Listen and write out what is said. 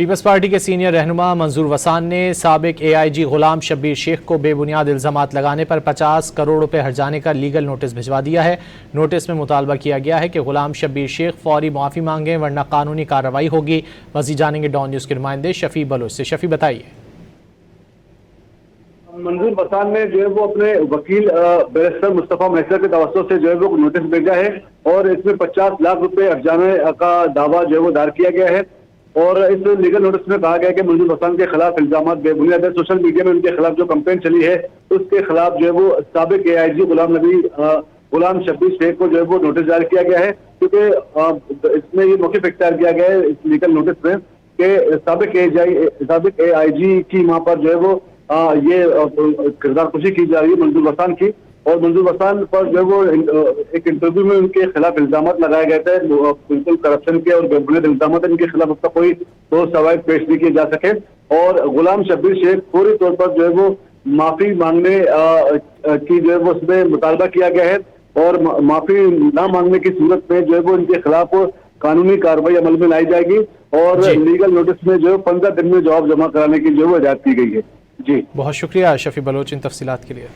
Peoples party کے senior رہنما منظور وسان نے سابق AIG غلام شبیر شیخ کو بے بنیاد الزامات لگانے پر 50 کروڑ روپے ہرجانے کا لیگل نوٹس بھجوا دیا ہے۔ نوٹس میں مطالبہ کیا گیا ہے کہ غلام شبیر شیخ فوری معافی مانگیں ورنہ قانونی کارروائی ہوگی۔ مزید جانیں گے ڈان نیوز کے نمائندے شفیع بلوچ سے۔ شفیع بتائیے۔ منظور وسان نے جو ہے وہ اپنے وکیل بیرسٹر مصطفیٰ میسر کے توسط سے جو ہے وہ نوٹس بھیجا ہے اور اس میں 50 لاکھ روپے ہرجانے کا دعویٰ جو ہے وہ دائر کیا گیا ہے، اور اس لیگل نوٹس میں کہا گیا کہ منظور وسان کے خلاف الزامات بے بنیاد ہے۔ سوشل میڈیا میں ان کے خلاف جو کمپین چلی ہے اس کے خلاف جو ہے وہ سابق AIG غلام شبیر شیخ کو جو ہے وہ نوٹس جاری کیا گیا ہے، کیونکہ اس میں یہ موقف اختیار کیا گیا ہے اس لیگل نوٹس میں کہ سابق AIG کی وہاں پر جو ہے وہ یہ کردار کشی کی جا رہی ہے منظور وسان کی، اور منظور وسان پر جو ہے وہ ایک انٹرویو میں ان کے خلاف الزامات لگائے گئے تھے، بالکل کرپشن کے اور بے بنیاد الزامات ان کے خلاف اب تک کوئی ٹھوس شواہد پیش نہیں کیے جا سکے، اور غلام شبیر شیخ فوری طور پر جو ہے وہ معافی مانگنے کی جو ہے وہ اس میں مطالبہ کیا گیا ہے، اور معافی نہ مانگنے کی صورت میں جو ہے وہ ان کے خلاف قانونی کارروائی عمل میں لائی جائے گی، اور لیگل نوٹس میں جو ہے 15 دن میں جواب جمع کرانے کی جو ہے وہ ہدایت کی گئی ہے۔ جی بہت شکریہ شفیع بلوچ ان تفصیلات کے لیے۔